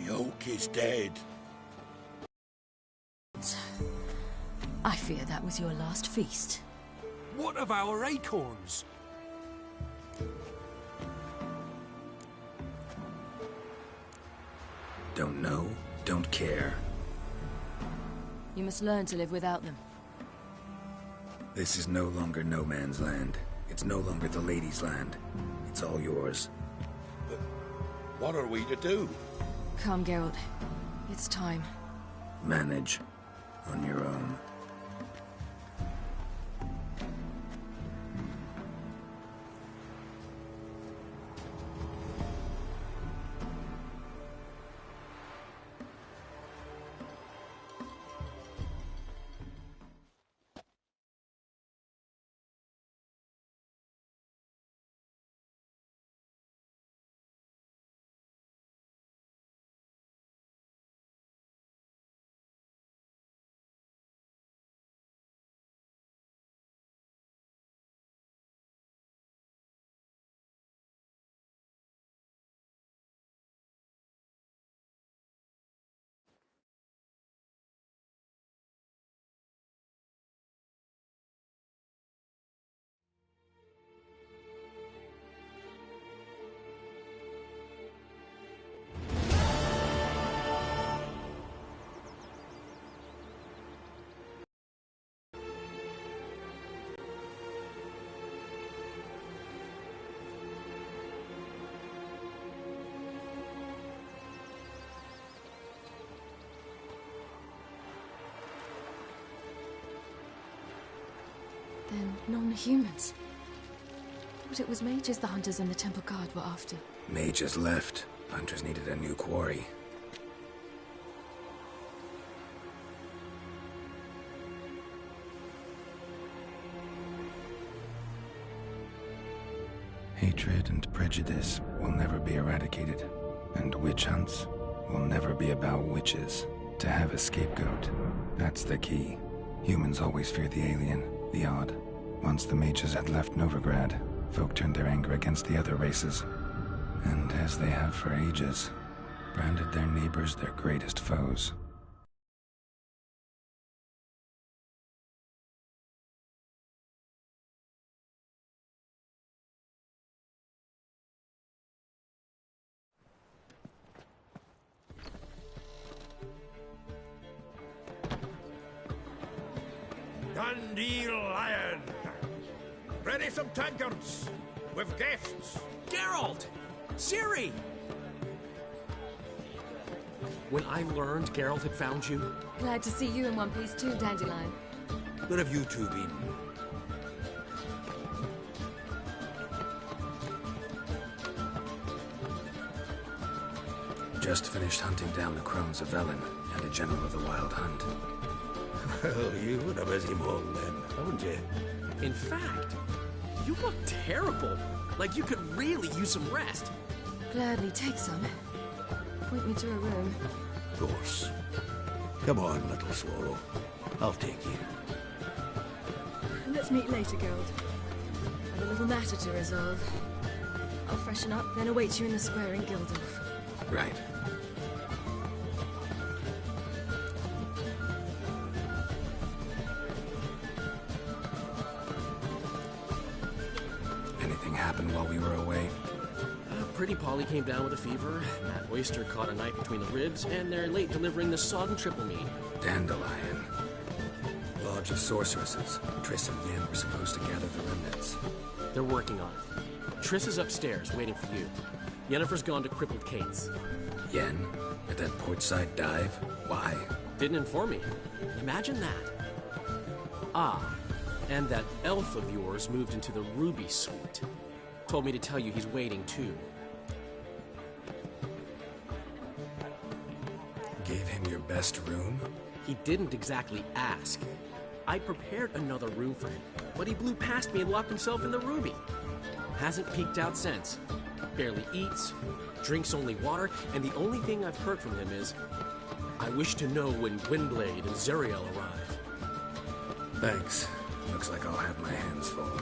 The oak is dead. I fear that was your last feast. What of our acorns? Don't know, don't care. You must learn to live without them. This is no longer no man's land. It's no longer the lady's land. It's all yours. But what are we to do? Come, Geralt. It's time. Manage. On your own. Then non-humans. Thought it was mages the hunters and the temple guard were after. Mages left. Hunters needed a new quarry. Hatred and prejudice will never be eradicated. And witch hunts will never be about witches. To have a scapegoat, that's the key. Humans always fear the alien, the odd. Once the mages had left Novigrad, folk turned their anger against the other races. And as they have for ages, branded their neighbors their greatest foes. Dandelion! Ready some tankards! With guests! Geralt! Ciri! When I learned Geralt had found you... Glad to see you in one piece too, Dandelion. Where have you two been? Just finished hunting down the crones of Velen and a general of the Wild Hunt. Well, you've been a busy mong then, haven't you? In fact, you look terrible. Like you could really use some rest. Gladly take some. Point me to a room. Of course. Come on, little swallow. I'll take you. Let's meet later, Geralt. I've a little matter to resolve. I'll freshen up, then await you in the square in Gildorf. Right. Anything happened while we were away? Pretty Polly came down with a fever, Matt Oyster caught a knife between the ribs, and they're late delivering the sodden triple meat. Dandelion. Lodge of Sorceresses. Triss and Yen were supposed to gather the remnants. They're working on it. Triss is upstairs, waiting for you. Yennefer's gone to Crippled Kate's. Yen? At that portside dive? Why? Didn't inform me. Imagine that. Ah, and that elf of yours moved into the Ruby Suite. Told me to tell you he's waiting too. Gave him your best room? He didn't exactly ask. I prepared another room for him, but he blew past me and locked himself in the Ruby. Hasn't peeked out since. Barely eats, drinks only water, and the only thing I've heard from him is, I wish to know when Gwynblade and Zariel arrive. Thanks. Looks like I'll have my hands full.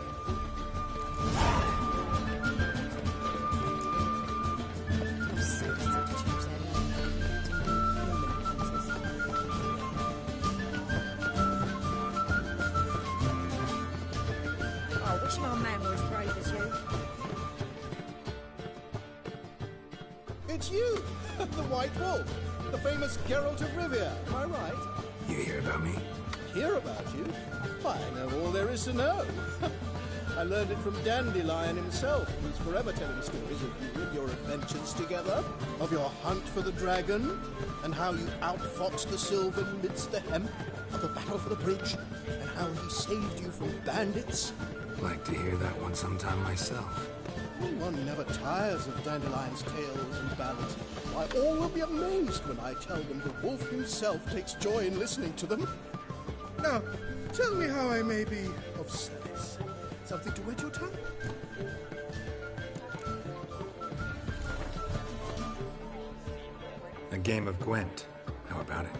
wish my man were as brave as you. It's you, the White Wolf, the famous Geralt of Rivia. Am I right? You hear about me? Hear about you? I know all there is to know. I learned it from Dandelion himself, who's forever telling stories of you and your adventures together, of your hunt for the dragon, and how you outfoxed the Sylvan midst the hemp, of the battle for the bridge, and how he saved you from bandits. Like to hear that one sometime myself. One never tires of Dandelion's tales and ballads. Why, all will be amazed when I tell them the wolf himself takes joy in listening to them. Now, tell me how I may be of service. Something to whet your tongue? A game of Gwent. How about it?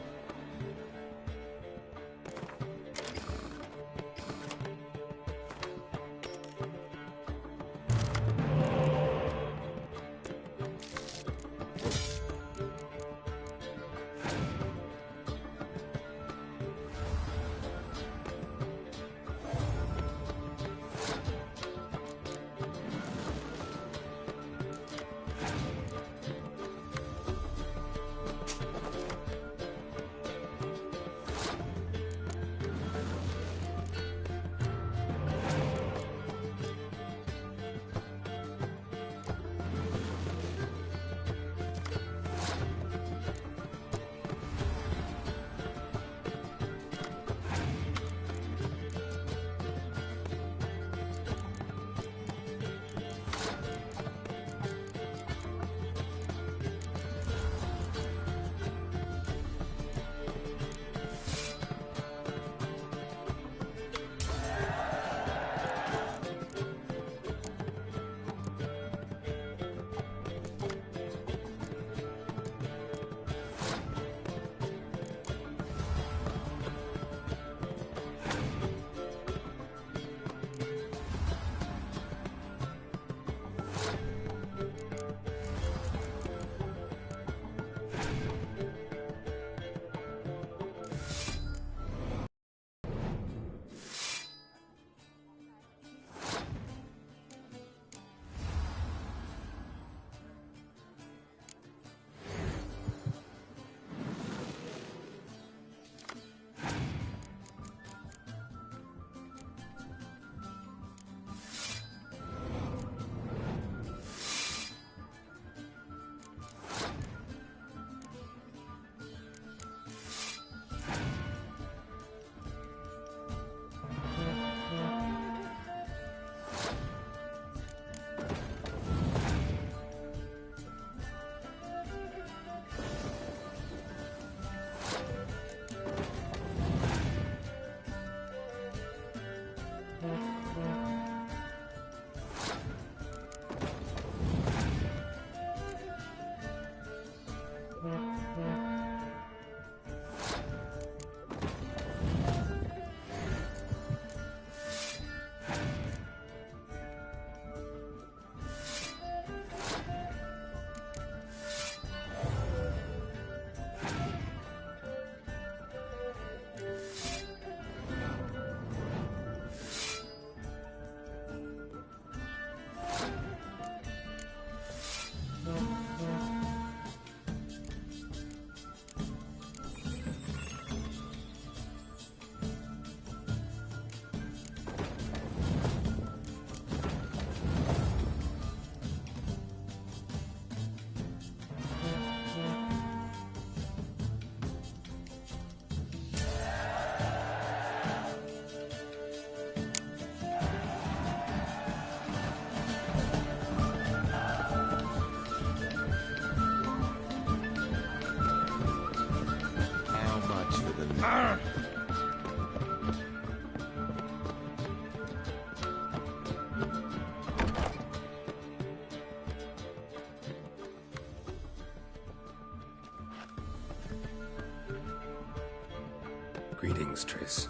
Greetings, Triss.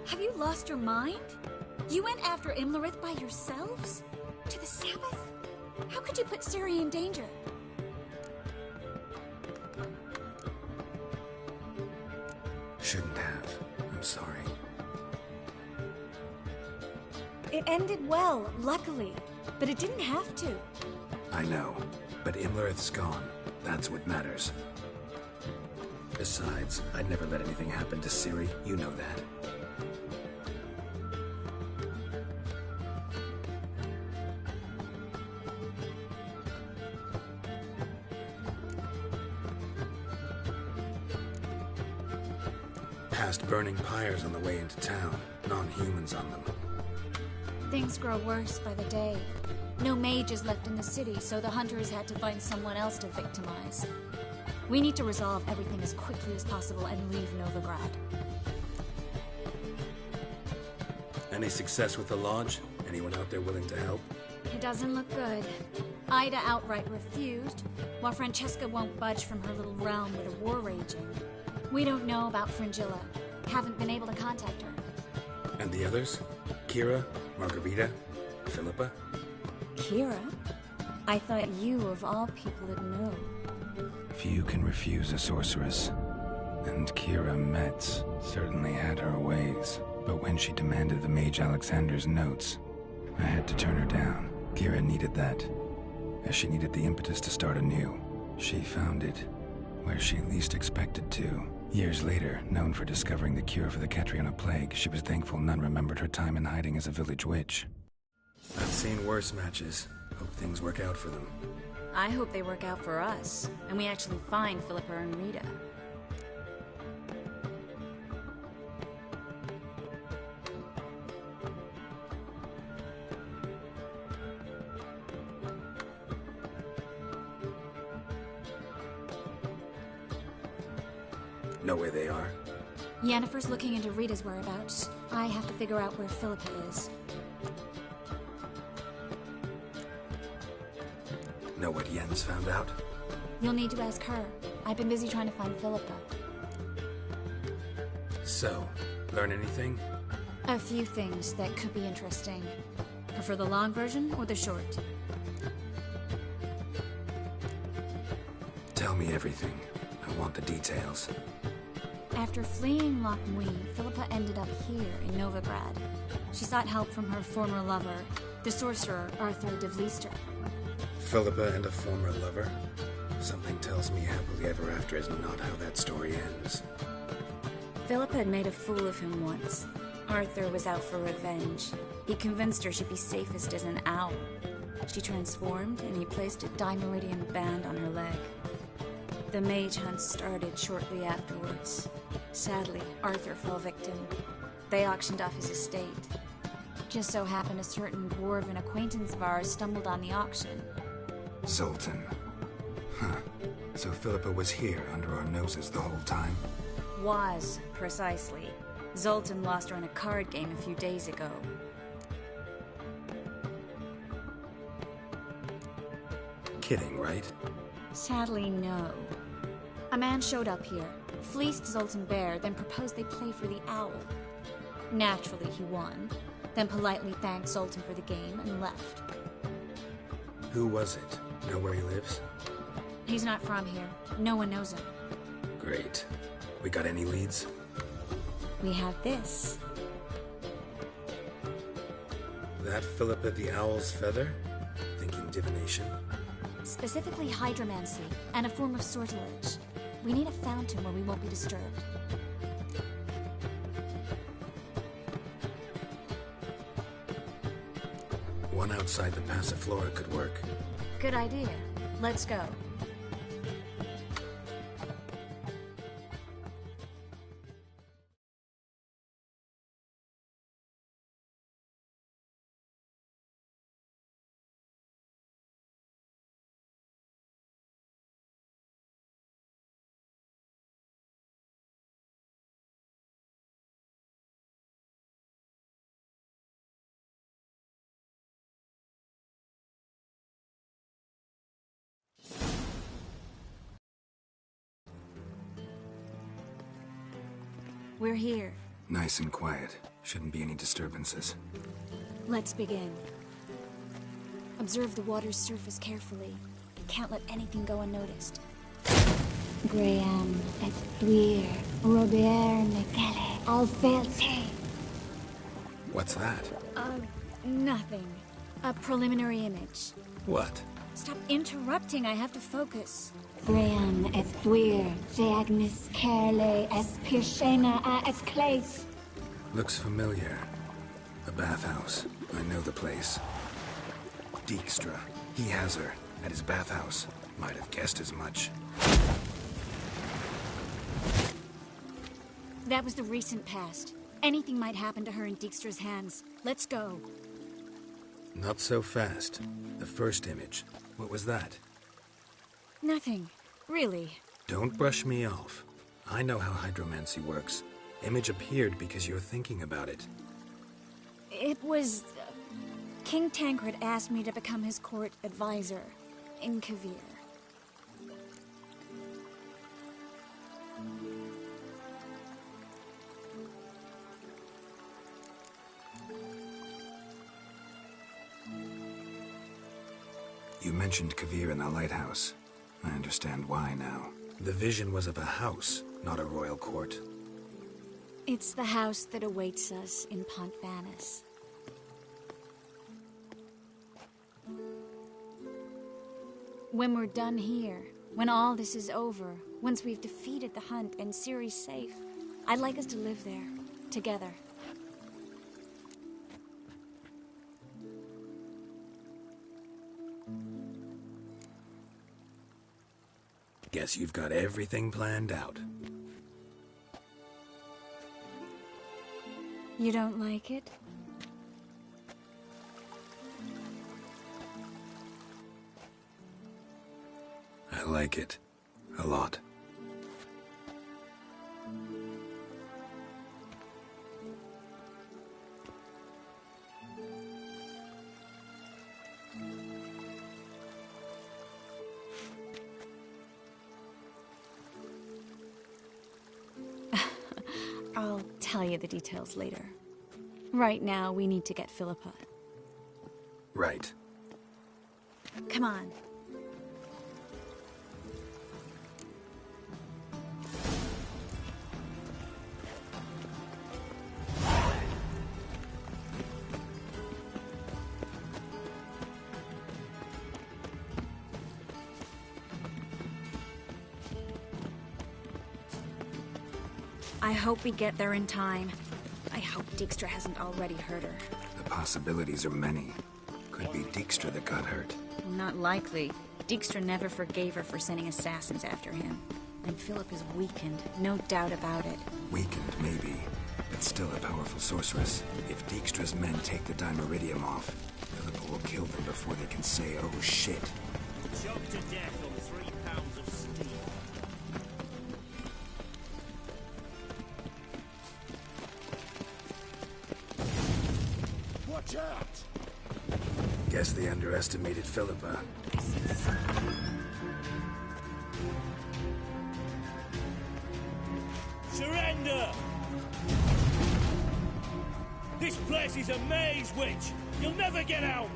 Have you lost your mind? You went after Imlerith by yourselves? To the Sabbath? How could you put Ciri in danger? Shouldn't have. I'm sorry. It ended well, luckily. But it didn't have to. I know, but Imlerith's gone. That's what matters. Besides, I'd never let anything happen to Ciri. You know that. Past burning pyres on the way into town. Non-humans on them. Things grow worse by the day. No mages left in the city, so the hunters had to find someone else to victimize. We need to resolve everything as quickly as possible and leave Novigrad. Any success with the lodge? Anyone out there willing to help? It doesn't look good. Ida outright refused, while Francesca won't budge from her little realm with a war raging. We don't know about Fringilla. Haven't been able to contact her. And the others? Kira? Margarita? Philippa? Kira? I thought you, of all people, would know. Few can refuse a sorceress. And Kira Metz certainly had her ways. But when she demanded the Mage Alexander's notes, I had to turn her down. Kira needed that, as she needed the impetus to start anew. She found it where she least expected to. Years later, known for discovering the cure for the Catriona plague, she was thankful none remembered her time in hiding as a village witch. I've seen worse matches. Hope things work out for them. I hope they work out for us, and we actually find Philippa and Rita. Know where they are? Yennefer's looking into Rita's whereabouts. I have to figure out where Philippa is. Know what Yen's found out? You'll need to ask her. I've been busy trying to find Philippa. So, learn anything? A few things that could be interesting. Prefer the long version or the short? Tell me everything. I want the details. After fleeing Loch Muin, Philippa ended up here in Novigrad. She sought help from her former lover, the sorcerer Arthur de Vlister. Philippa and a former lover? Something tells me happily ever after is not how that story ends. Philippa had made a fool of him once. Arthur was out for revenge. He convinced her she'd be safest as an owl. She transformed, and he placed a Dimeridian band on her leg. The mage hunt started shortly afterwards. Sadly, Arthur fell victim. They auctioned off his estate. Just so happened a certain dwarven acquaintance of ours stumbled on the auction. Zoltan. Huh. So Philippa was here under our noses the whole time? Was, precisely. Zoltan lost her in a card game a few days ago. Kidding, right? Sadly, no. A man showed up here, fleeced Zoltan bare, then proposed they play for the owl. Naturally, he won, then politely thanked Zoltan for the game and left. Who was it? Know where he lives? He's not from here. No one knows him. Great. We got any leads? We have this. That Philippa the Owl's feather? Thinking divination? Specifically hydromancy, and a form of sortilege. We need a fountain where we won't be disturbed. One outside the Passiflora could work. Good idea. Let's go. We're here. Nice and quiet. Shouldn't be any disturbances. Let's begin. Observe the water's surface carefully. Can't let anything go unnoticed. Graham et Thuir, Robert Mekele, Alfelte. What's that? Nothing. A preliminary image. What? Stop interrupting, I have to focus. Graham es dwyr, Agnes Carle es Pirshena a es Clace. Looks familiar. A bathhouse. I know the place. Dijkstra. He has her. At his bathhouse. Might have guessed as much. That was the recent past. Anything might happen to her in Dijkstra's hands. Let's go. Not so fast. The first image. What was that? Nothing. Really. Don't brush me off. I know how hydromancy works. Image appeared because you're thinking about it. It was... King Tancred asked me to become his court advisor in Kavir. You mentioned Kavir in the lighthouse. I understand why now. The vision was of a house, not a royal court. It's the house that awaits us in Pont Vanis. When we're done here, when all this is over, once we've defeated the hunt and Ciri's safe, I'd like us to live there, together. Guess you've got everything planned out. You don't like it? I like it. A lot. I'll tell you the details later. Right now, we need to get Philippa. Right. Come on. I hope we get there in time. I hope Dijkstra hasn't already hurt her. The possibilities are many. Could be Dijkstra that got hurt. Not likely. Dijkstra never forgave her for sending assassins after him. And Philip is weakened, no doubt about it. Weakened, maybe, but still a powerful sorceress. If Dijkstra's men take the Dimeridium off, Philippa will kill them before they can say, oh shit. Choked to death on 3 pounds of steel. Watch out! Guess they underestimated Philippa. Surrender! This place is a maze, witch! You'll never get out!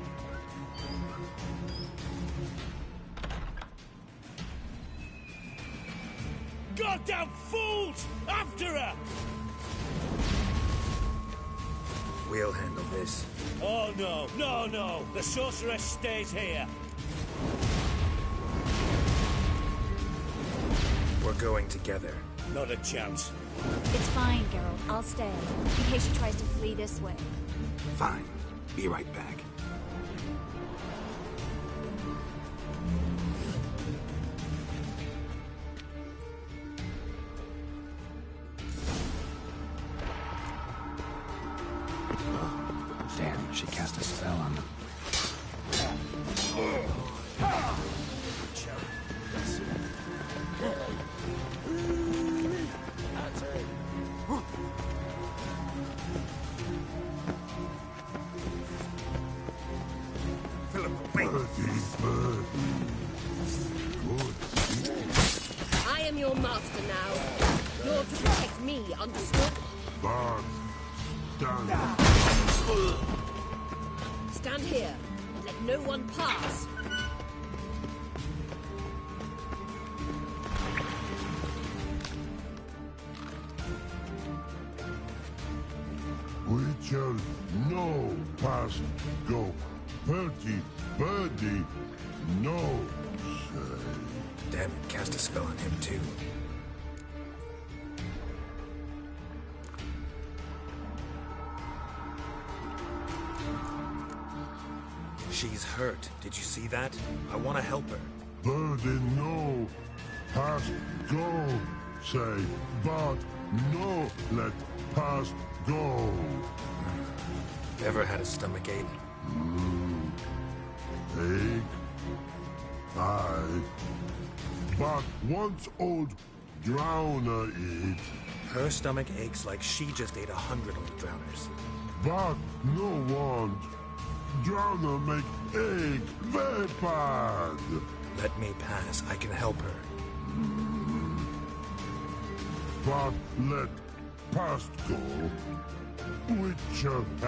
Goddamn fools! After her! We'll handle this. Oh no, no, no! The sorceress stays here. We're going together. Not a chance. It's fine, Geralt. I'll stay, in case she tries to flee this way. Fine. Be right back. Damn, she cast a spell on them. I am your master now. You're to protect me, understood? Stand here and let no one pass. We shall know past go. Bertie, birdie, no say. Damn it, cast a spell on him too. She's hurt. Did you see that? I want to help her. Birdie, no. Past go, say. But no let past go. Ever had a stomach ache? Ache? Aye. But once old drowner eat. Her stomach aches like she just ate 100 old drowners. But no want. Drowner make ache very bad. Let me pass. I can help her. But let past go. Which help? I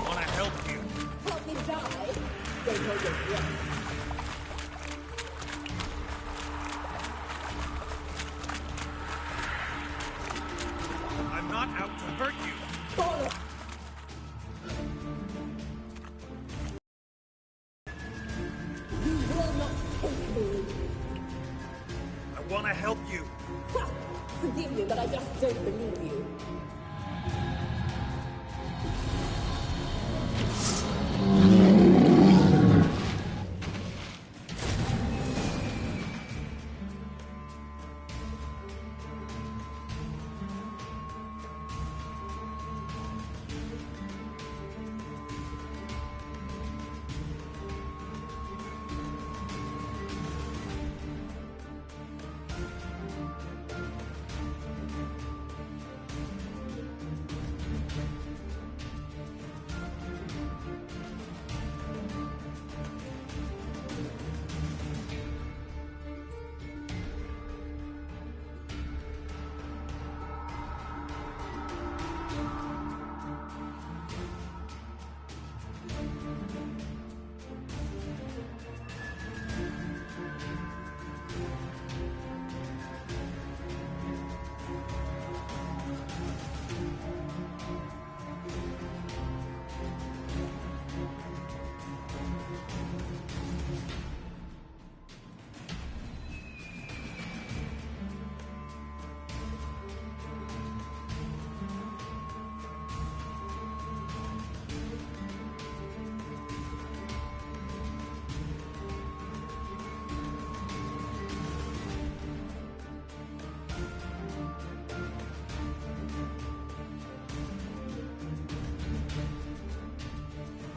want to help you. Help me die? Don't hold your breath. I'm not out to hurt you. Follow. You will not take me. I want to help you. Ha! Forgive you, but I just don't believe you.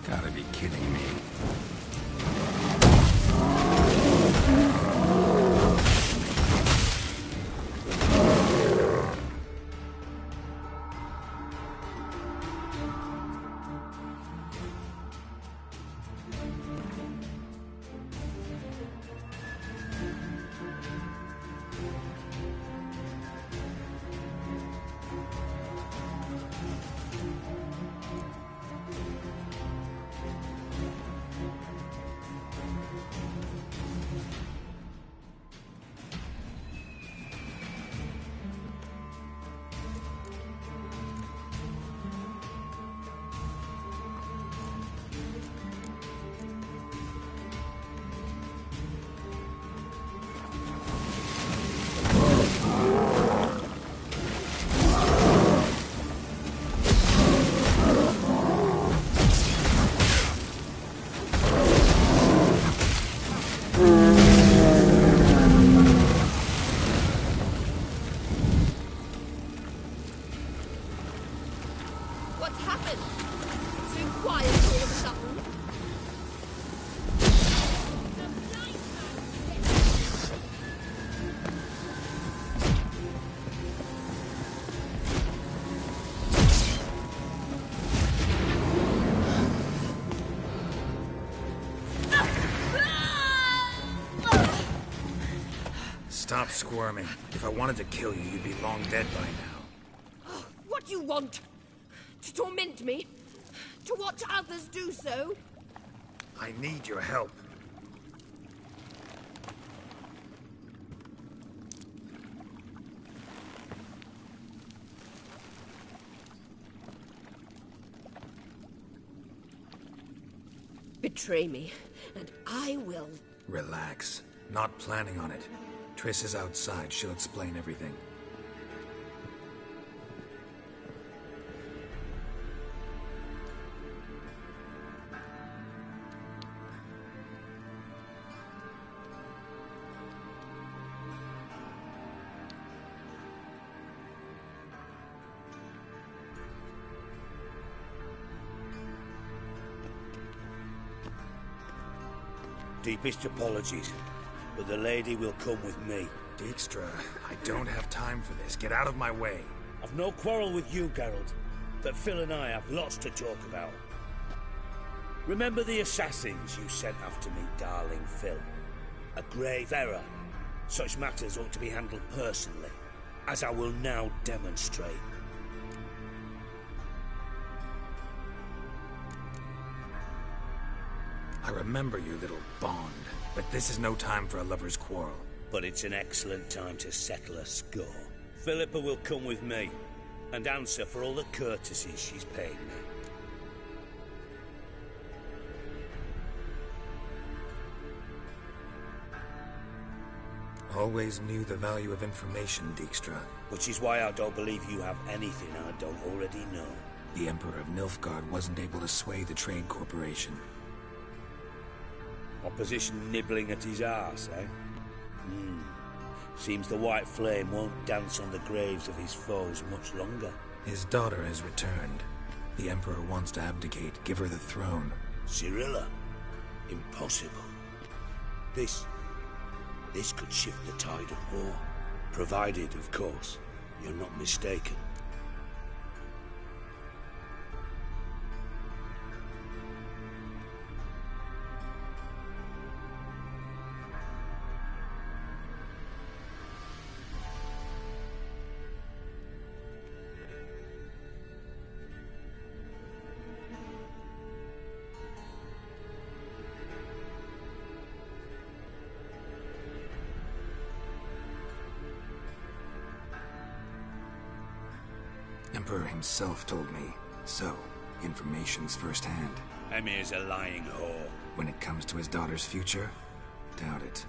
Gotta be kidding me. What's happened? So quiet all of a sudden. Stop squirming. If I wanted to kill you, you'd be long dead by now. What do you want? To torment me? To watch others do so? I need your help. Betray me, and I will... Relax. Not planning on it. Triss is outside. She'll explain everything. Deepest apologies, but the lady will come with me. Dijkstra, I don't have time for this. Get out of my way. I've no quarrel with you, Geralt, but Phil and I have lots to talk about. Remember the assassins you sent after me, darling Phil? A grave error. Such matters ought to be handled personally, as I will now demonstrate. I remember you, little Bond, but this is no time for a lover's quarrel. But it's an excellent time to settle a score. Philippa will come with me, and answer for all the courtesies she's paid me. Always knew the value of information, Dijkstra. Which is why I don't believe you have anything I don't already know. The Emperor of Nilfgaard wasn't able to sway the Trade Corporation. Opposition nibbling at his arse, eh? Seems the White Flame won't dance on the graves of his foes much longer. His daughter has returned. The Emperor wants to abdicate, give her the throne. Cirilla? Impossible. This could shift the tide of war. Provided, of course, you're not mistaken. Emperor himself told me. So, information's firsthand. Emir's a lying whore. When it comes to his daughter's future, doubt it.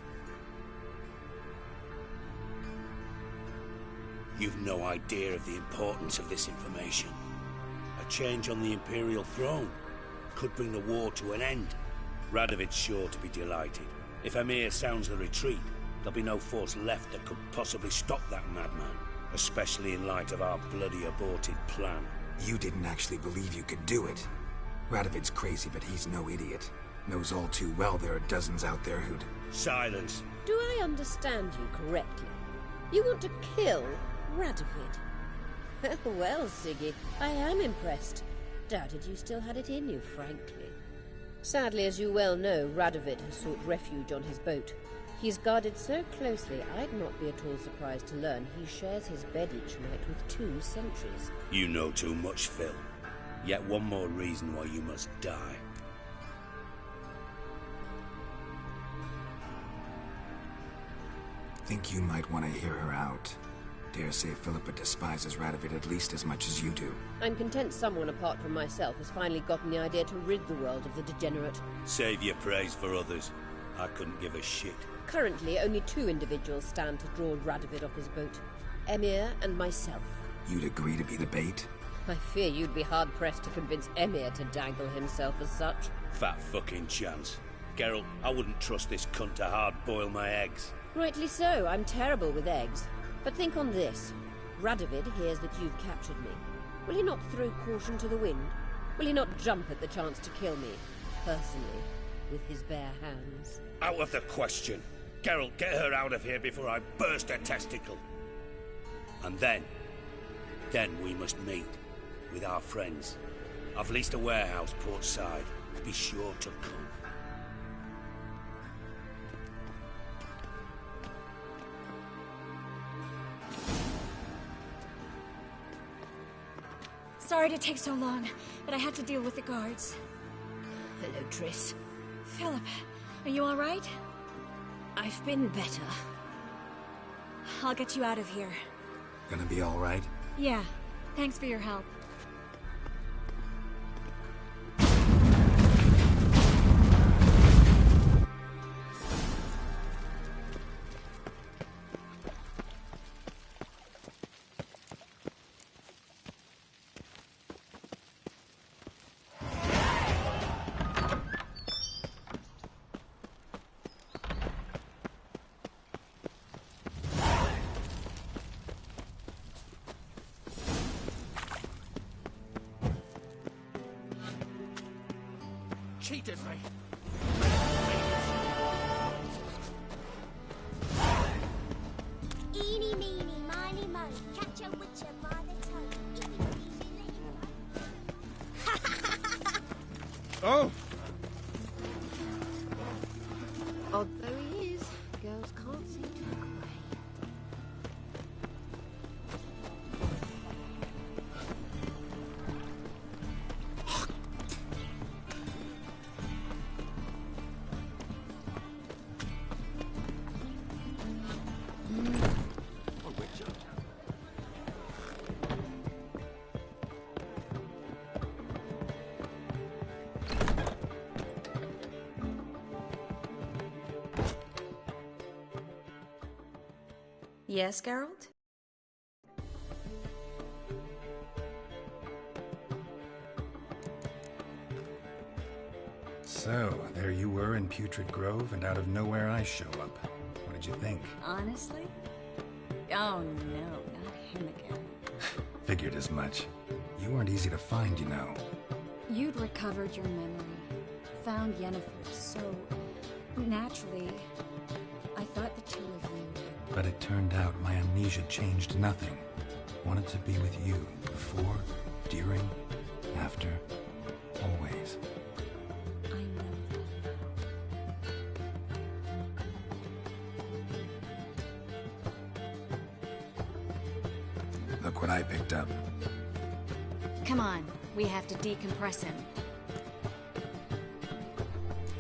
You've no idea of the importance of this information. A change on the Imperial throne could bring the war to an end. Radovid's sure to be delighted. If Emir sounds the retreat, there'll be no force left that could possibly stop that madman. Especially in light of our bloody aborted plan. You didn't actually believe you could do it. Radovid's crazy, but he's no idiot. Knows all too well there are dozens out there who'd... Silence. Do I understand you correctly? You want to kill Radovid? Well, Siggy, I am impressed. Doubted you still had it in you, frankly. Sadly, as you well know, Radovid has sought refuge on his boat. He's guarded so closely, I'd not be at all surprised to learn he shares his bed each night with 2 sentries. You know too much, Phil. Yet one more reason why you must die. Think you might want to hear her out. Dare say Philippa despises Radovid at least as much as you do. I'm content someone apart from myself has finally gotten the idea to rid the world of the degenerate. Save your praise for others. I couldn't give a shit. Currently, only 2 individuals stand to draw Radovid off his boat. Emir and myself. You'd agree to be the bait? I fear you'd be hard-pressed to convince Emir to dangle himself as such. Fat fucking chance. Geralt, I wouldn't trust this cunt to hard-boil my eggs. Rightly so, I'm terrible with eggs. But think on this. Radovid hears that you've captured me. Will he not throw caution to the wind? Will he not jump at the chance to kill me, personally, with his bare hands? Out of the question. Geralt, get her out of here before I burst her testicle. And then we must meet with our friends. I've leased a warehouse port side. Be sure to come. Sorry to take so long, but I had to deal with the guards. Hello, Triss. Philip, are you all right? I've been better. I'll get you out of here. Gonna be all right? Yeah. Thanks for your help. cheated me. Eeny, meeny, miny, moe. Catch a witcher by the toe. Eeny, meeny, miny, moe. Oh! Odd though he is, girls can't seem to look away. Yes, Geralt? So, there you were in Putrid Grove, and out of nowhere I show up. What did you think? Honestly? Oh no, not him again. Figured as much. You weren't easy to find, you know. You'd recovered your memory, found Yennefer, so naturally, I thought the two of you. But it turned out my amnesia changed nothing. Wanted to be with you, before, during, after, always. I know that. Look what I picked up. Come on, we have to decompress him.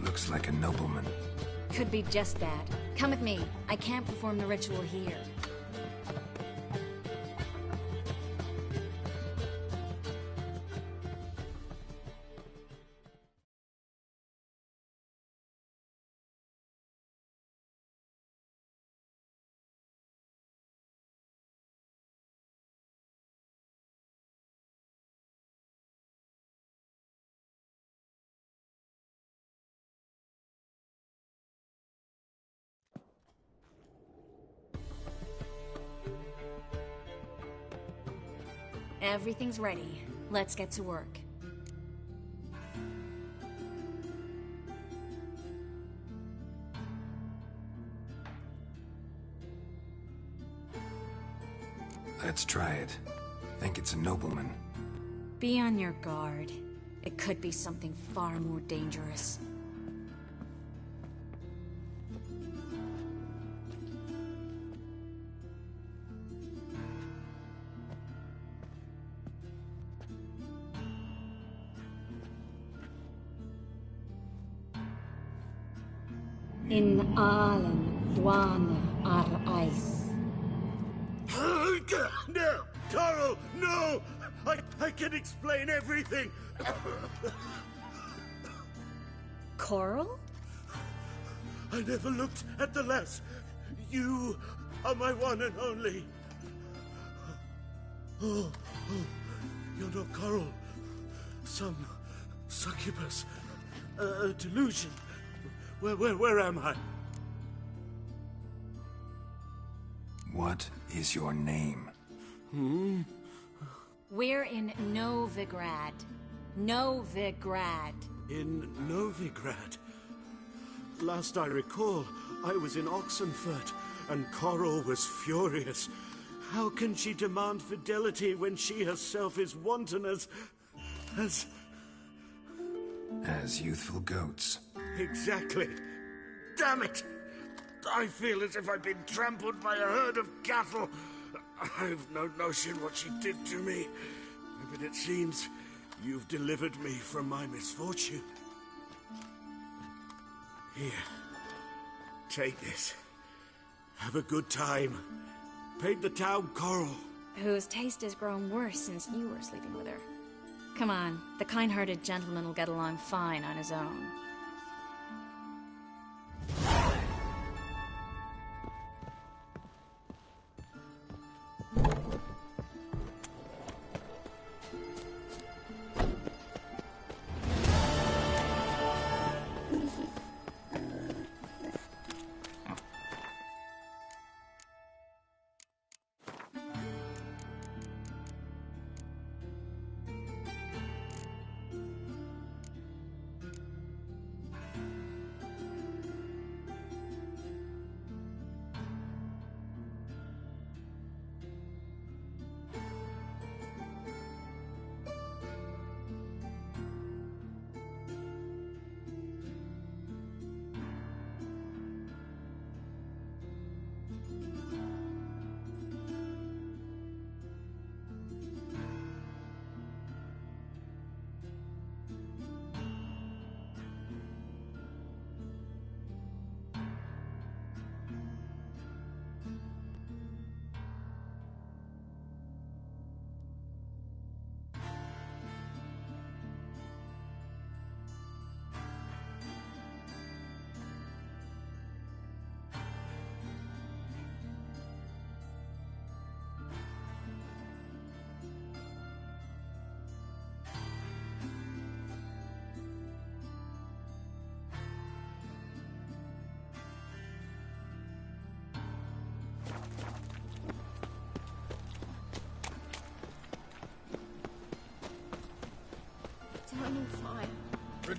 Looks like a nobleman. Could be just that. Come with me. I can't perform the ritual here. Everything's ready. Let's get to work. Let's try it. Think it's a nobleman. Be on your guard. It could be something far more dangerous. In Aalen, Dwana, ar ice. No! Coral, no! I can explain everything! Coral? I never looked at the lass. You are my one and only. Oh, you're not Coral. Some succubus. A delusion. Where am I? What is your name? We're in Novigrad. Novigrad. In Novigrad? Last I recall, I was in Oxenfurt, and Coral was furious. How can she demand fidelity when she herself is wanton as youthful goats. Exactly. Damn it! I feel as if I've been trampled by a herd of cattle. I've no notion what she did to me, but it seems you've delivered me from my misfortune. Here, take this. Have a good time. Paint the town Coral. Whose taste has grown worse since you were sleeping with her. Come on, the kind-hearted gentleman will get along fine on his own.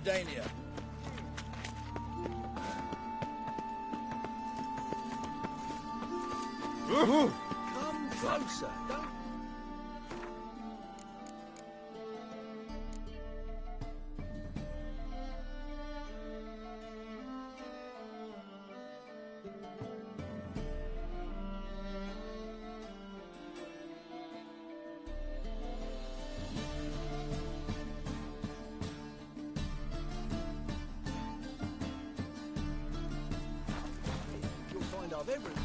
Dania. Come closer. Don't... You'll find I've everything.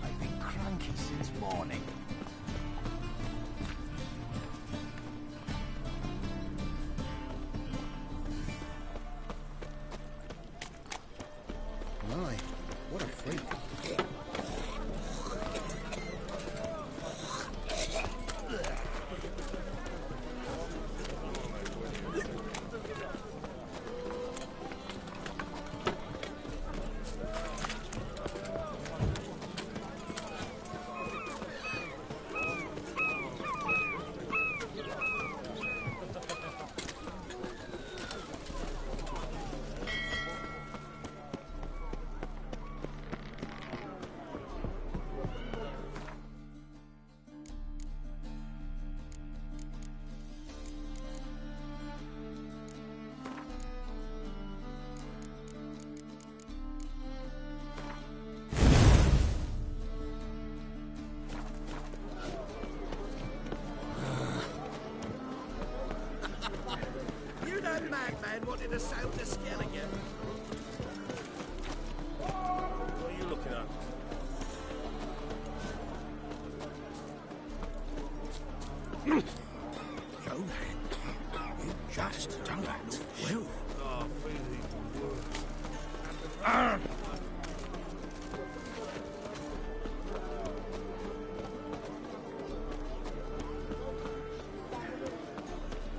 I've been cranky since morning. My, what a freak. You that madman wanted to sail to Skelligan. What are you looking at? Joe, you just don't look well. Oh, really?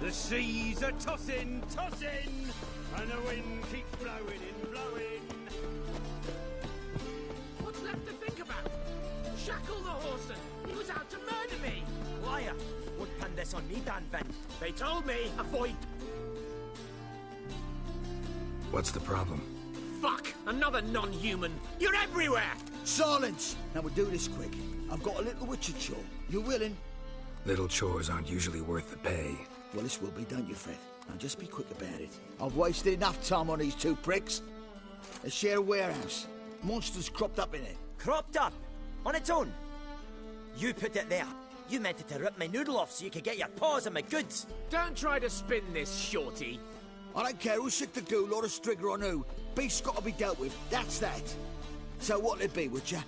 The seas are tossing, tossing, and the wind keeps blowing and blowing. What's left to think about? Shackle the horse and he was out to murder me! Liar! Won't pin this on me, Dan Vin. They told me, avoid... What's the problem? Fuck! Another non-human! You're everywhere! Silence! Now we'll do this quick. I've got a little witcher chore. You willing? Little chores aren't usually worth the pay. Well, this will be, don't you, Fred? Now just be quick about it. I've wasted enough time on these two pricks. They share a warehouse. Monsters cropped up in it. Cropped up? On its own? You put it there. You meant it to rip my noodle off so you could get your paws on my goods. Don't try to spin this, shorty. I don't care who's sick the ghoul or the strigger on who. Beast's got to be dealt with. That's that. So what'll it be, would ya?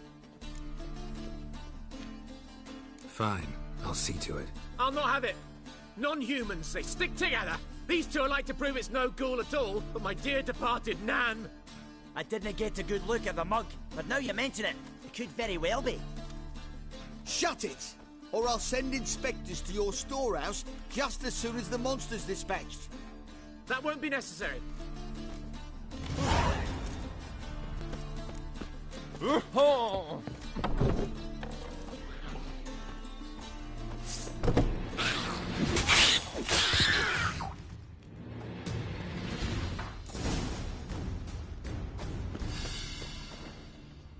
Fine, I'll see to it. I'll not have it. Non-humans, they stick together. These two are like to prove it's no ghoul at all, but my dear departed Nan... I didn't get a good look at the mug, but now you mention it, it could very well be. Shut it! Or I'll send inspectors to your storehouse just as soon as the monster's dispatched. That won't be necessary. Oh.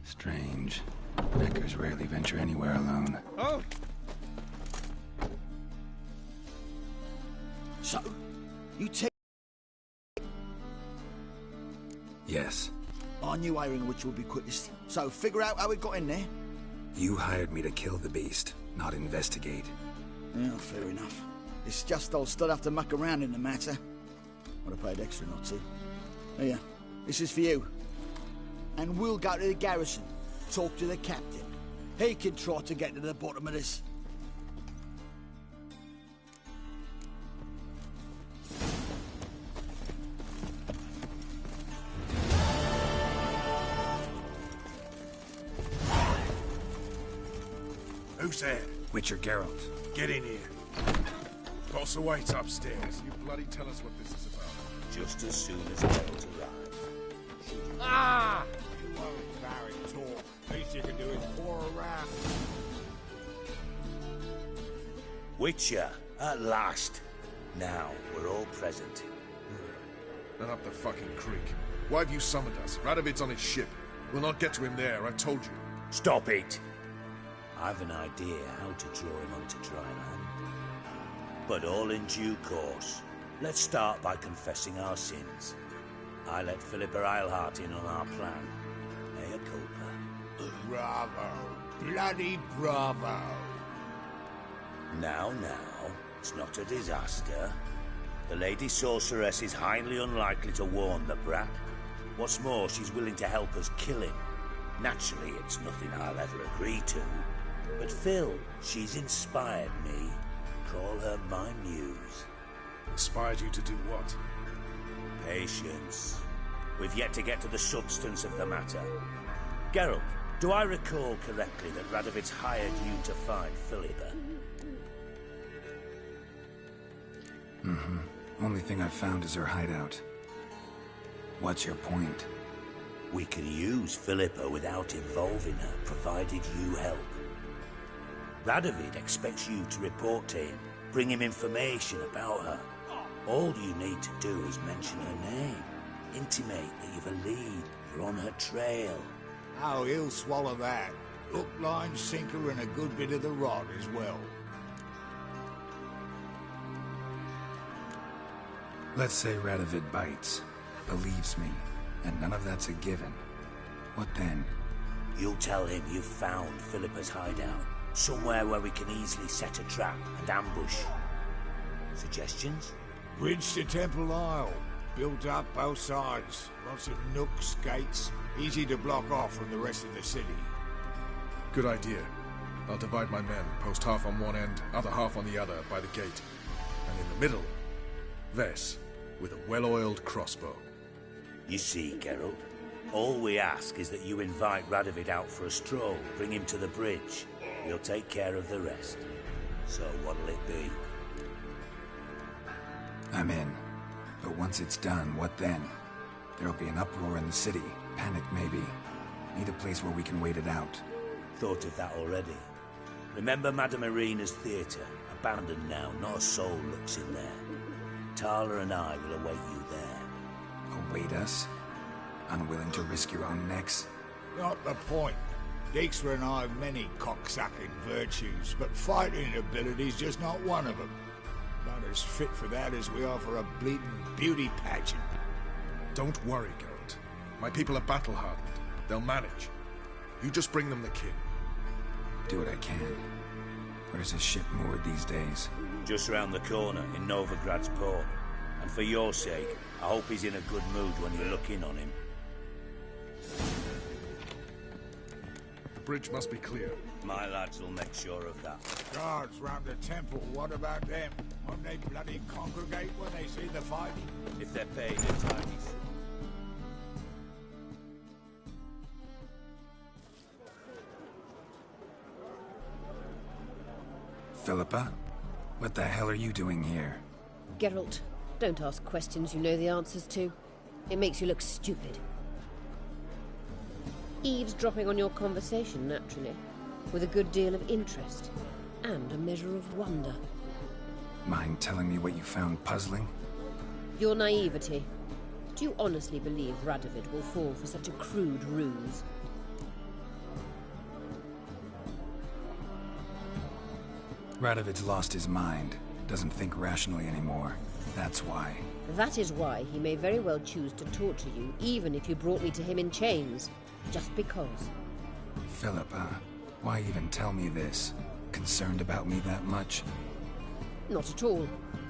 Strange. Neckers rarely venture anywhere alone. Oh! So, you take... Yes. I knew hiring which would be quickest. So, figure out how it got in there. You hired me to kill the beast, not investigate. Yeah, fair enough. It's just I'll still have to muck around in the matter. Would have paid extra not to. Here, this is for you. And we'll go to the garrison, talk to the captain. He can try to get to the bottom of this. Who's there? Witcher Geralt. Get in here. Boss awaits upstairs. You bloody tell us what this is about. Just as soon as Geralt arrives. Ah! You won't marry talk. Least you can do is pour around. Witcher, at last. Now we're all present. Then up the fucking creek. Why have you summoned us? Radovid's on his ship. We'll not get to him there, I told you. Stop it! I've an idea how to draw him onto dry land. But all in due course. Let's start by confessing our sins. I let Philippa Eilhart in on our plan. Mea culpa. Bravo. Bloody bravo. Now, it's not a disaster. The Lady Sorceress is highly unlikely to warn the brat. What's more, she's willing to help us kill him. Naturally, it's nothing I'll ever agree to. But Phil, she's inspired me. Call her my muse. Inspired you to do what? Patience. We've yet to get to the substance of the matter. Geralt, do I recall correctly that Radovid's hired you to find Philippa? Mm-hmm. Only thing I've found is her hideout. What's your point? We can use Philippa without involving her, provided you help. Radovid expects you to report to him, bring him information about her. All you need to do is mention her name. Intimate that you've a lead, you're on her trail. Oh, he'll swallow that. Hook, line, sinker, and a good bit of the rod as well. Let's say Radovid bites, believes me, and none of that's a given. What then? You'll tell him you've found Philippa's hideout, somewhere where we can easily set a trap and ambush. Suggestions? Bridge to Temple Isle. Built up both sides. Lots of nooks, gates. Easy to block off from the rest of the city. Good idea. I'll divide my men, post half on one end, other half on the other, by the gate. And in the middle, Vess, with a well-oiled crossbow. You see, Geralt, all we ask is that you invite Radovid out for a stroll, bring him to the bridge. We'll take care of the rest. So what'll it be? I'm in. But once it's done, what then? There'll be an uproar in the city. Panic, maybe. Need a place where we can wait it out. Thought of that already. Remember Madame Irina's theatre? Abandoned now, not a soul looks in there. Tala and I will await you there. Await us? Unwilling to risk your own necks? Not the point. Dijkstra and I have many cocksucking virtues, but fighting ability's just not one of them. Not as fit for that as we are for a bleeding beauty pageant. Don't worry, Geralt. My people are battle-hardened. They'll manage. You just bring them the king. Do what I can. Where's his ship moored these days? Just round the corner, in Novigrad's port. And for your sake, I hope he's in a good mood when you look in on him. The bridge must be clear. My lads will make sure of that. Guards round the temple, what about them? Won't they bloody congregate when they see the fight? If they're paid in time. Philippa? What the hell are you doing here? Geralt, don't ask questions you know the answers to. It makes you look stupid. Eavesdropping on your conversation, naturally, with a good deal of interest, and a measure of wonder. Mind telling me what you found puzzling? Your naivety. Do you honestly believe Radovid will fall for such a crude ruse? Radovid's lost his mind. Doesn't think rationally anymore. That's why. That is why he may very well choose to torture you, even if you brought me to him in chains. Just because. Philippa, why even tell me this? Concerned about me that much? Not at all.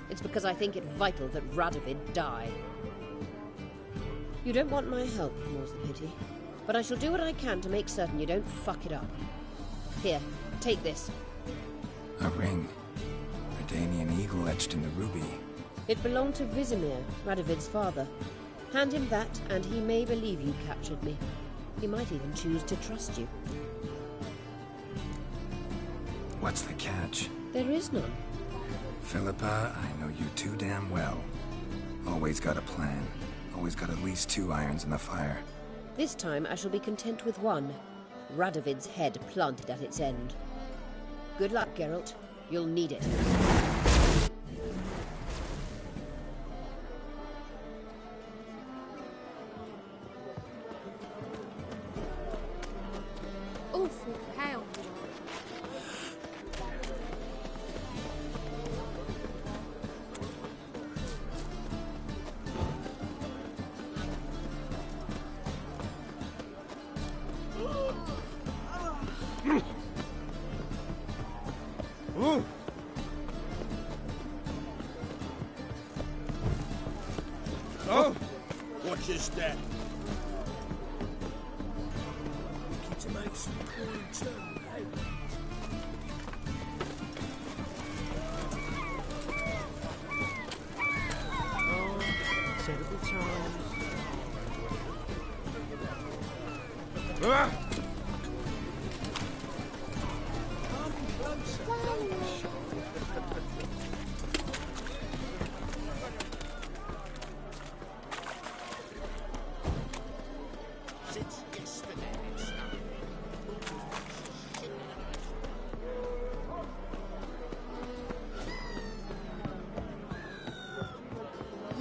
It's because I think it vital that Radovid die. You don't want my help, more's the pity. But I shall do what I can to make certain you don't fuck it up. Here, take this. A ring. Redanian eagle etched in the ruby. It belonged to Vizimir, Radovid's father. Hand him that, and he may believe you captured me. He might even choose to trust you. What's the catch? There is none. Philippa, I know you too damn well. Always got a plan. Always got at least 2 irons in the fire. This time I shall be content with one. Radovid's head planted at its end. Good luck, Geralt. You'll need it. Awful pale. Oh! Watch your step. Looking to make some coin too, eh? Oh, terrible times. Ah! Since yesterday, it's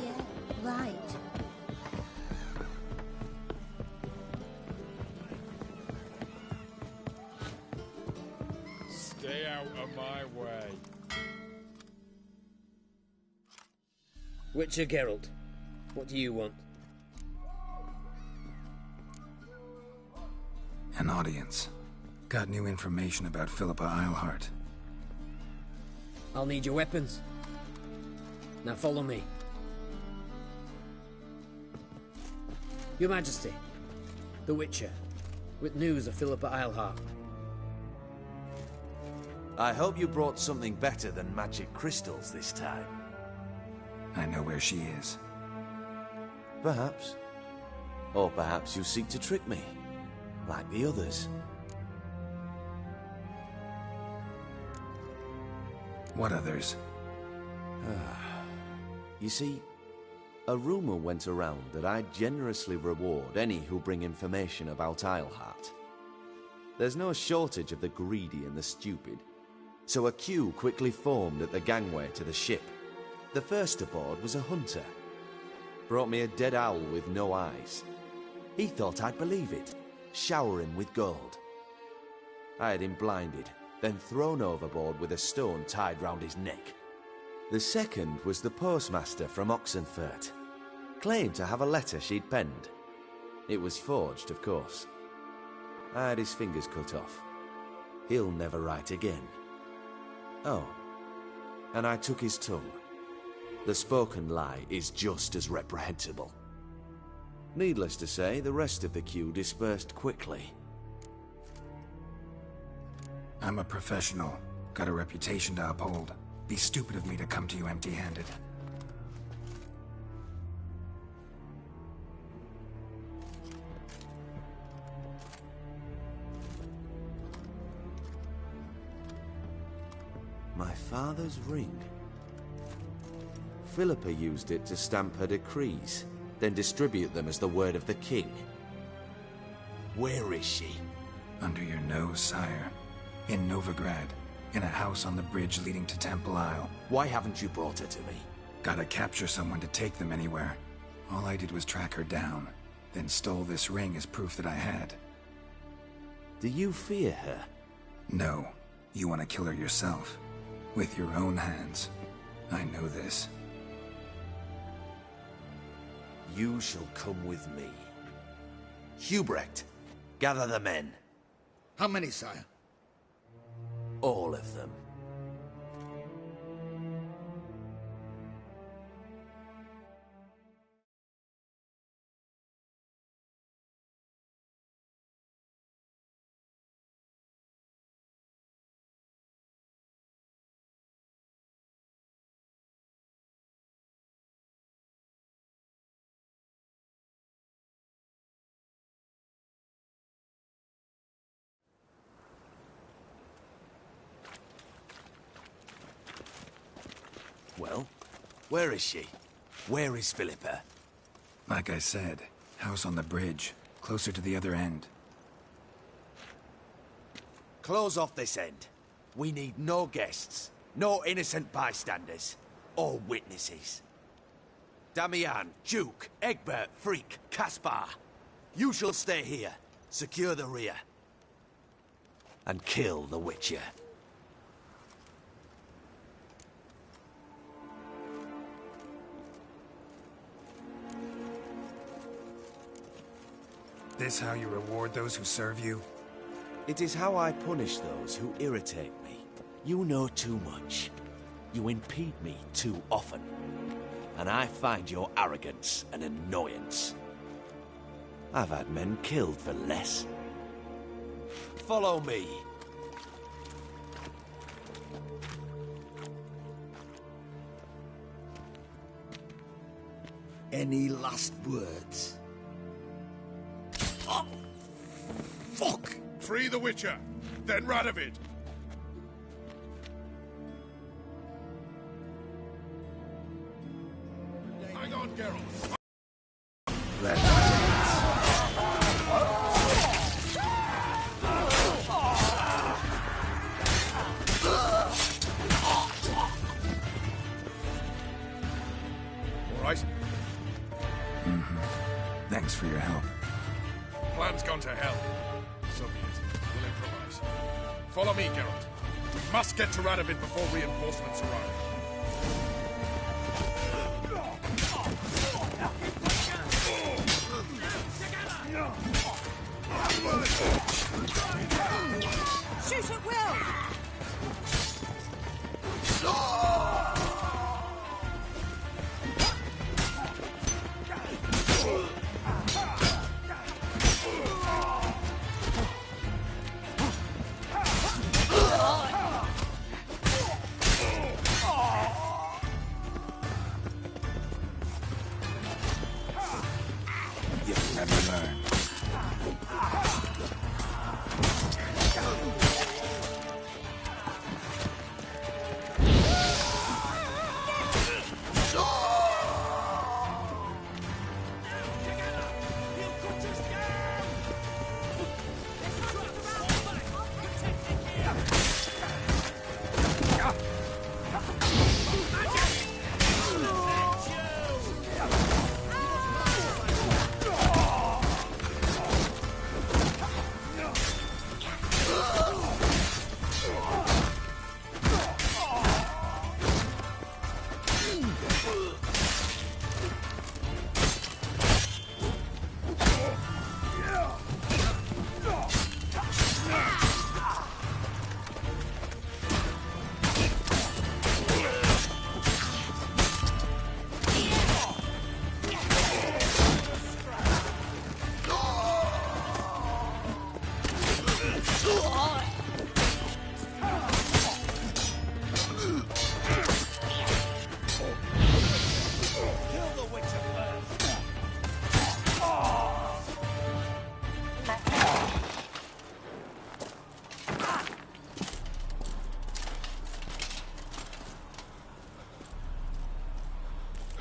Yeah, right. Stay out of my way. Witcher Geralt, what do you want? An audience. Got new information about Philippa Eilhart. I'll need your weapons. Now follow me. Your Majesty, the Witcher, with news of Philippa Eilhart. I hope you brought something better than magic crystals this time. I know where she is. Perhaps. Or perhaps you seek to trick me, like the others. What others? You see, a rumor went around that I generously reward any who bring information about Eilhart. There's no shortage of the greedy and the stupid, so a queue quickly formed at the gangway to the ship. The first aboard was a hunter. Brought me a dead owl with no eyes. He thought I'd believe it, shower him with gold. I had him blinded, then thrown overboard with a stone tied round his neck. The second was the postmaster from Oxenfurt. Claimed to have a letter she'd penned. It was forged, of course. I had his fingers cut off. He'll never write again. Oh, and I took his tongue. The spoken lie is just as reprehensible. Needless to say, the rest of the queue dispersed quickly. I'm a professional. Got a reputation to uphold. Be stupid of me to come to you empty-handed. My father's ring. Philippa used it to stamp her decrees, then distribute them as the word of the king. Where is she? Under your nose, sire. In Novigrad. In a house on the bridge leading to Temple Isle. Why haven't you brought her to me? Gotta capture someone to take them anywhere. All I did was track her down, then stole this ring as proof that I had. Do you fear her? No. You want to kill her yourself. With your own hands. I know this. You shall come with me. Hubrecht, gather the men. How many, sire? All of them. Well, where is she? Where is Philippa? Like I said, house on the bridge, closer to the other end. Close off this end. We need no guests, no innocent bystanders, or witnesses. Damian, Duke, Egbert, Freak, Caspar. You shall stay here, secure the rear, and kill the Witcher. This how you reward those who serve you? It is how I punish those who irritate me. You know too much. You impede me too often. And I find your arrogance an annoyance. I've had men killed for less. Follow me. Any last words? Oh, fuck! Free the Witcher, then Radovid. Hang on, Geralt. All right? Thanks for your help. Plan's gone to hell. So be it. We'll improvise. Follow me, Geralt. We must get to Radovid before reinforcements arrive. Shoot at will! You'll never learn.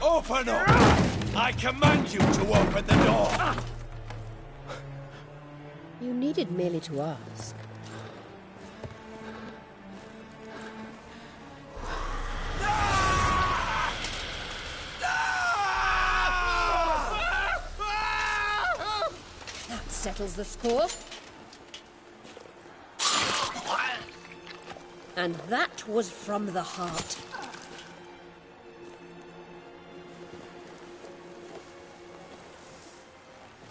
Open up! I command you to open the door! You needed merely to ask. That settles the score. And that was from the heart.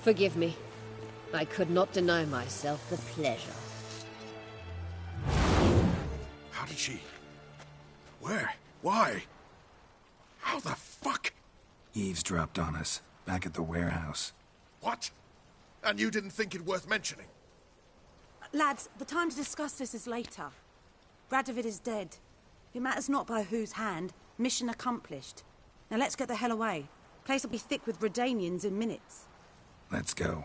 Forgive me. I could not deny myself the pleasure. How did she? Where? Why? How the fuck? Eavesdropped on us, back at the warehouse. What? And you didn't think it worth mentioning? Lads, the time to discuss this is later. Radovid is dead. It matters not by whose hand. Mission accomplished. Now let's get the hell away. Place will be thick with Redanians in minutes. Let's go.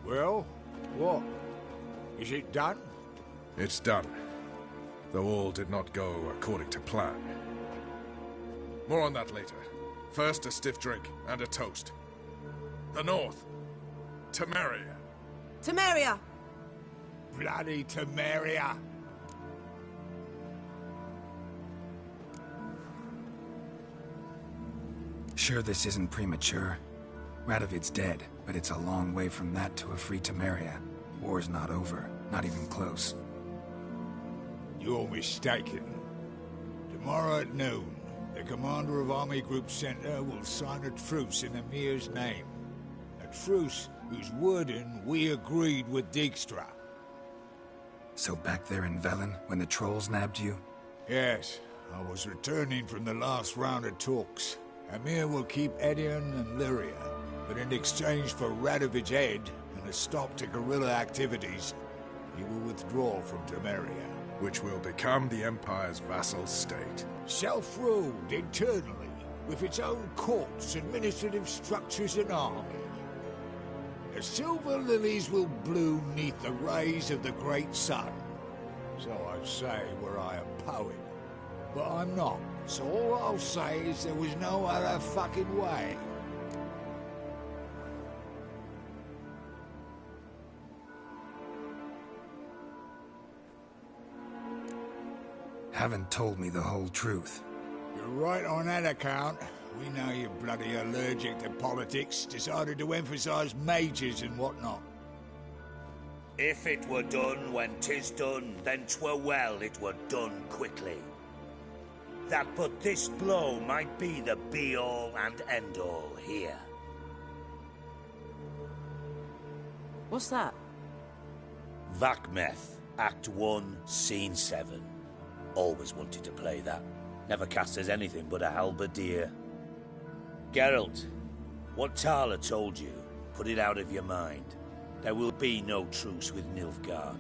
Well, what? Is it done? It's done. Though all did not go according to plan. More on that later. First, a stiff drink and a toast. The North. Temeria. Temeria! Bloody Temeria! Sure this isn't premature? Radovid's dead, but it's a long way from that to a free Temeria. War's not over, not even close. You're mistaken. Tomorrow at noon, the commander of Army Group Center will sign a truce in Emir's name. A truce whose wording we agreed with Dijkstra. So back there in Velen, when the trolls nabbed you? Yes, I was returning from the last round of talks. Emir will keep Edion and Lyria, but in exchange for Radovid's head and a stop to guerrilla activities, he will withdraw from Temeria. Which will become the Empire's vassal state. Self-ruled internally, with its own courts, administrative structures and army. The silver lilies will bloom neath the rays of the great sun. So I say were I a poet. But I'm not, so all I'll say is there was no other fucking way. Haven't told me the whole truth. You're right on that account. We know you're bloody allergic to politics, decided to emphasize majors and whatnot. If it were done when 'tis done, then 'twere well it were done quickly. That but this blow might be the be-all and end-all here. What's that? Vakmeth, Act 1, Scene 7. Always wanted to play that. Never cast as anything but a halberdier. Geralt, what Tala told you, put it out of your mind. There will be no truce with Nilfgaard.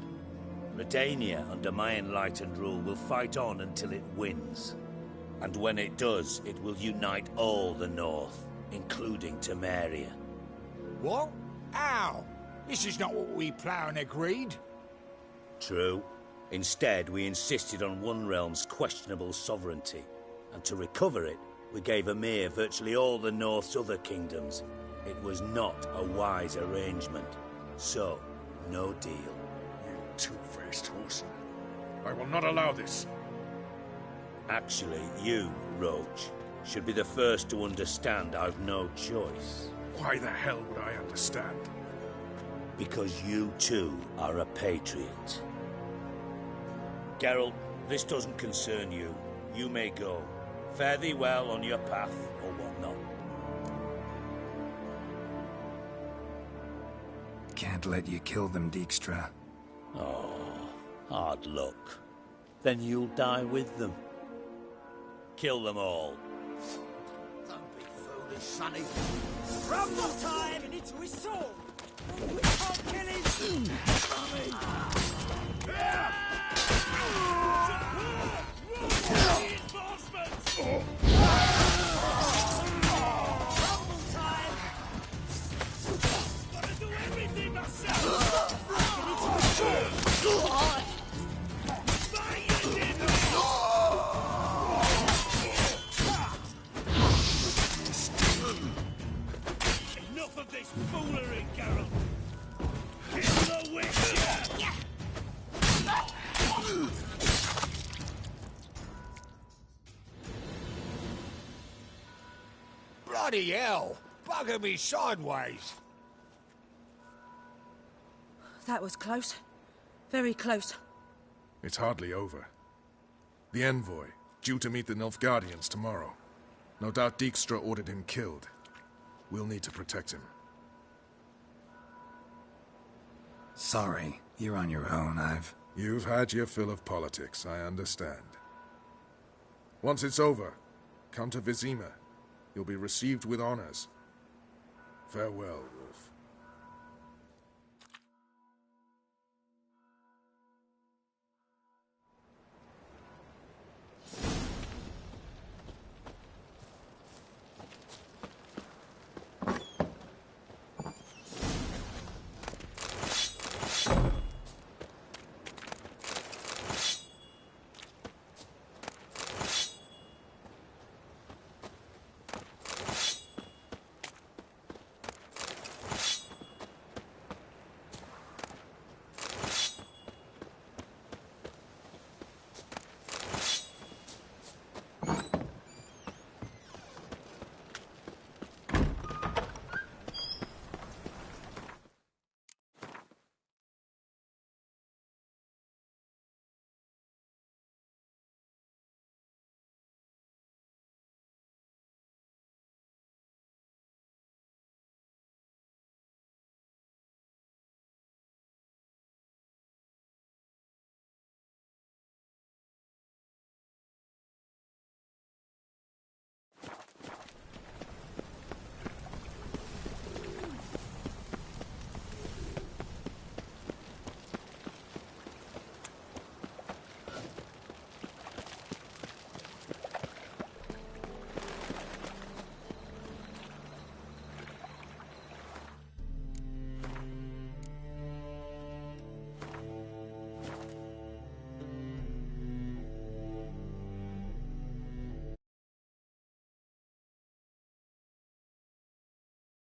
Redania, under my enlightened rule, will fight on until it wins. And when it does, it will unite all the North, including Temeria. What? How? This is not what we planned and agreed. True. Instead, we insisted on one realm's questionable sovereignty, and to recover it, we gave Emir virtually all the North's other kingdoms. It was not a wise arrangement. So, no deal. You two-faced horse. I will not allow this. Actually, you, Roach, should be the first to understand I've no choice. Why the hell would I understand? Because you too are a patriot. Geralt, this doesn't concern you. You may go. Fare thee well on your path, or whatnot. Can't let you kill them, Dijkstra. Oh, hard luck. Then you'll die with them. Kill them all. Don't be foolish, Sonny. Rumble time! We need to restore! We can't kill him! Reinforcements! Rumble time! Gotta do everything myself! We need to restore! Enough of this foolery, Geralt! Kill the witch! Bloody hell! Bugger me sideways! That was close. Very close. It's hardly over. The envoy, due to meet the Nilfgaardians tomorrow. No doubt Dijkstra ordered him killed. We'll need to protect him. Sorry, you're on your own, You've had your fill of politics, I understand. Once it's over, come to Vizima. You'll be received with honors. Farewell, Wolf.